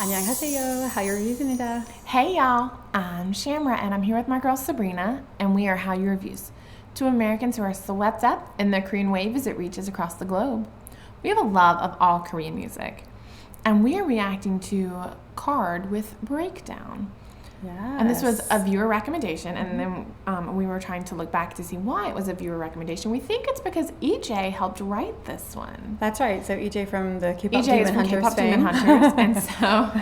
안녕하세요. Hallyu. Hey y'all, I'm Shamra and I'm here with my girl Sabrina, and we are Hallyu Reviews, two Americans who are swept up in the Korean wave as it reaches across the globe. We have a love of all Korean music, and we are reacting to KARD with Breakdown. Yes. And this was a viewer recommendation, and then we were trying to look back to see why it was a viewer recommendation. We think it's because EJ helped write this one. That's right. So EJ from the K-pop EJ Demon is from Hunters K-pop fame. Demon Hunters, and so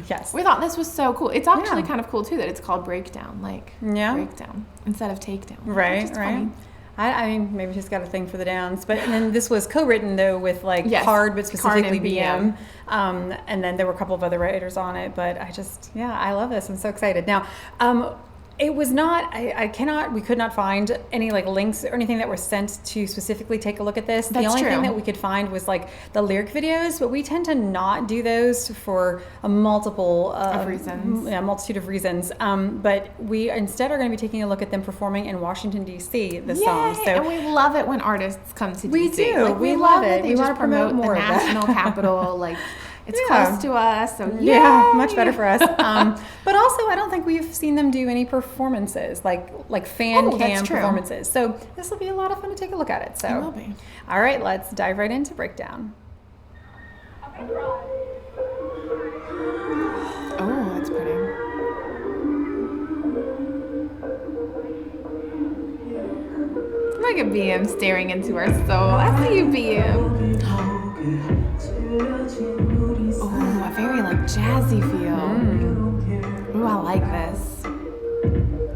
yes, we thought this was so cool. It's actually kind of cool too that it's called Breakdown, like Breakdown instead of Takedown. Right. Funny. I mean, maybe she's got a thing for the downs. But and then this was co-written, though, with KARD, but specifically BM. And then there were a couple of other writers on it. But I love this. I'm so excited. Now, it was not, we could not find any links or anything that were sent to specifically take a look at this. The only thing that we could find was the lyric videos, but we tend to not do those for a multitude of reasons. But we instead are going to be taking a look at them performing in Washington, D.C., the songs. So, and we love it when artists come to D.C. We do. We love it. They just promote more the national capital, It's close to us, so much better for us. But also, I don't think we've seen them do any performances, like fan cam performances. So this will be a lot of fun to take a look at it. So it will be. All right, let's dive right into Breakdown. Oh, that's pretty. Look at BM staring into our soul. I see you, BM. Oh, a very jazzy feel. Ooh, I like this.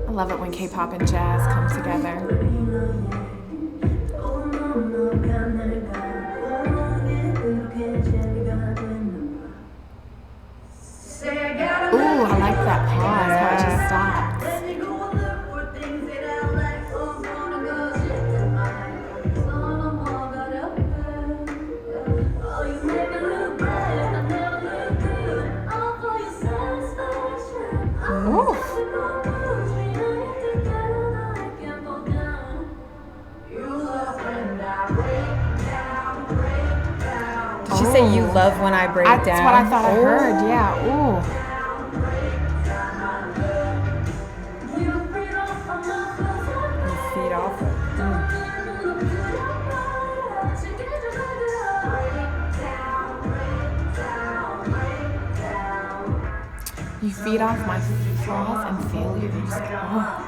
I love it when K-pop and jazz come together. Ooh, I like that pause, how it just stops. Did she say you love when I break down? That's what I thought I heard, yeah. Ooh. You feed off it. You feed off my flaws and failures. Oh.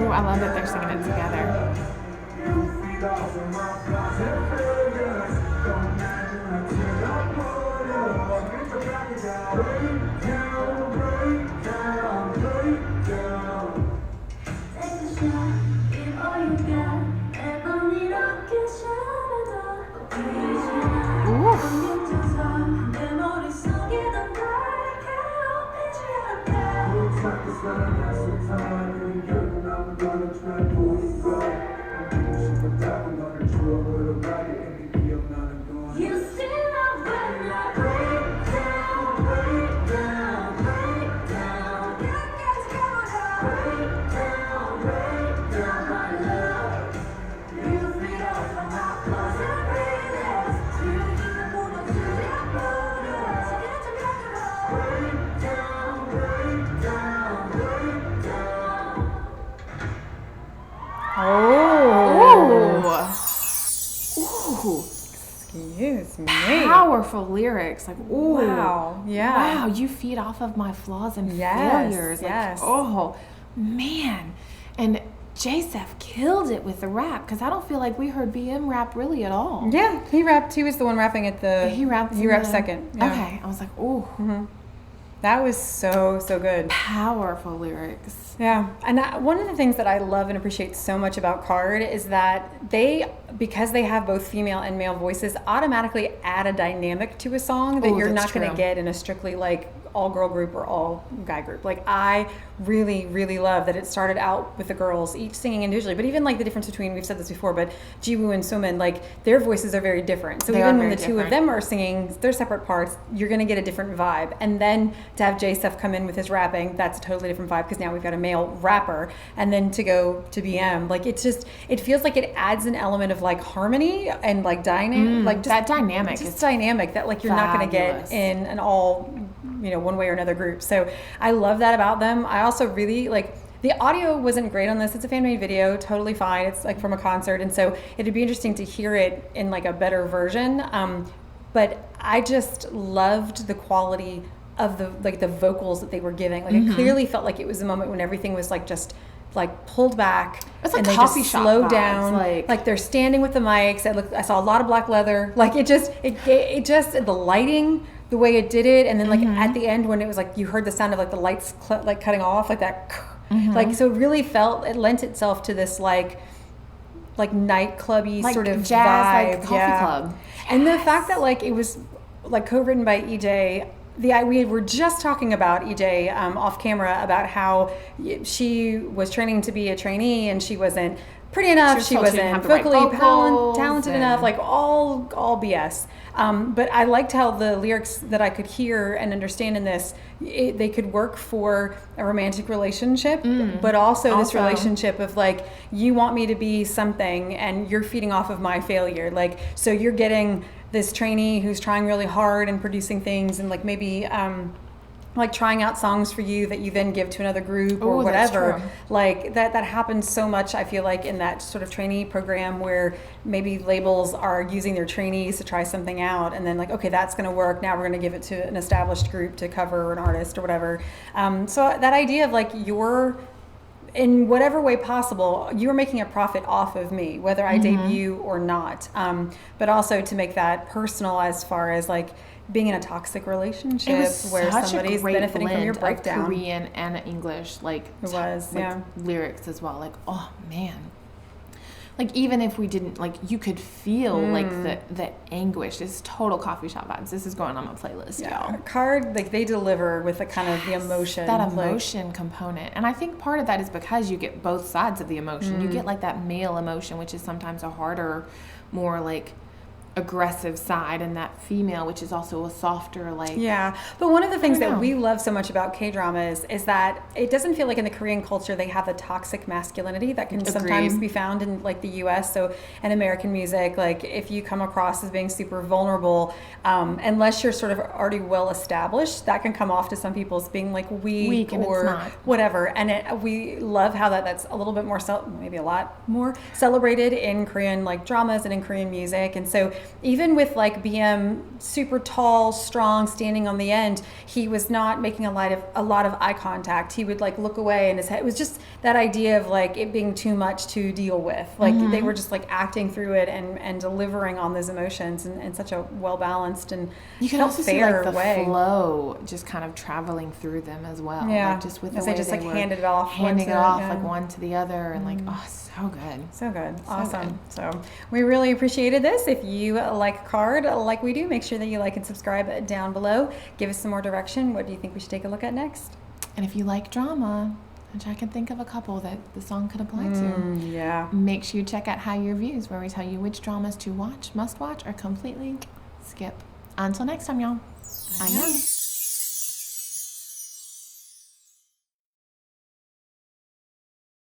Ooh, I love that they're singing it together. Excuse me. Powerful lyrics. Ooh. Wow. Yeah. Wow, you feed off of my flaws and failures. Yes. Oh, man. And J.Seph killed it with the rap, because I don't feel like we heard BM rap really at all. Yeah, he rapped. He was the one rapping at the... He rapped second. Yeah. Okay. I was like, ooh. Mm-hmm. That was so good. Powerful lyrics. Yeah. And one of the things that I love and appreciate so much about KARD is that they, because they have both female and male voices, automatically add a dynamic to a song that you're not going to get in a strictly like all girl group or all guy group. Like I really, really love that it started out with the girls each singing individually, but even like the difference between, we've said this before, but Jiwoo and Sumin, like their voices are very different. So even when the two of them are singing their separate parts, you're going to get a different vibe. And then to have J.Seph come in with his rapping, that's a totally different vibe because now we've got a male rapper. And then to go to BM, like it's just, it feels like it adds an element of like harmony and like dynamic, like just that dynamic, just dynamic that like you're not going to get in an all, you know, one way or another group. So I love that about them. I also really like, the audio wasn't great on this. It's a fan-made video, totally fine. It's like from a concert, and so it'd be interesting to hear it in like a better version. But I just loved the quality of the vocals that they were giving. Like it clearly felt like it was a moment when everything was like just like pulled back. It's like and coffee they just shop slowed vibes, down. Like they're standing with the mics. I saw a lot of black leather. Like it just the lighting, the way it did it, and then like at the end when it was like you heard the sound of like the lights like cutting off, like that. Like so it really it lent itself to this like nightclubby sort of jazz, vibe, like coffee club. And the fact that like it was like co-written by EJ. We were just talking about EJ off camera about how she was training to be a trainee and she wasn't pretty enough. She wasn't vocally talented enough. Like all BS. But I liked how the lyrics that I could hear and understand in this, they could work for a romantic relationship, but also this relationship of like, you want me to be something and you're feeding off of my failure. Like, so you're getting this trainee who's trying really hard and producing things and like maybe like trying out songs for you that you then give to another group or whatever. Like that happens so much, I feel like, in that sort of trainee program where maybe labels are using their trainees to try something out and then like, okay, that's going to work. Now we're going to give it to an established group to cover an artist or whatever. So that idea of like in whatever way possible, you're making a profit off of me, whether I debut or not. But also to make that personal as far as like being in a toxic relationship where somebody's benefiting from your breakdown. Korean and English, like it was, lyrics as well. Like, oh man. Like even if we didn't, like you could feel like the anguish. This is total coffee shop vibes. This is going on my playlist, y'all. KARD, like they deliver with the kind of the emotion. That emotion component. And I think part of that is because you get both sides of the emotion. You get like that male emotion, which is sometimes a harder, more like aggressive side, and that female, which is also a softer, like but one of the things that we love so much about K-dramas is that it doesn't feel like in the Korean culture they have a toxic masculinity that can sometimes be found in like the US. So in American music, like if you come across as being super vulnerable, unless you're sort of already well established, that can come off to some people as being like weak or whatever. And we love how that's a little bit more maybe a lot more celebrated in Korean like dramas and in Korean music. And so even with like BM super tall, strong, standing on the end, he was not making a lot of eye contact. He would like look away and his head, it was just that idea of like it being too much to deal with. Like they were just like acting through it and delivering on those emotions in such a well balanced and you can also see like the flow just kind of traveling through them as well. Like just with the way they just like handing it off like one to the other and like so good. Awesome. So we really appreciated this. If you like KARD like we do, make sure that you like and subscribe down below. Give us some more direction. What do you think we should take a look at next? And if you like drama, which I can think of a couple that the song could apply to, make sure you check out Hallyu Reviews, where we tell you which dramas to watch, must watch, or completely skip. Until next time, y'all. Bye.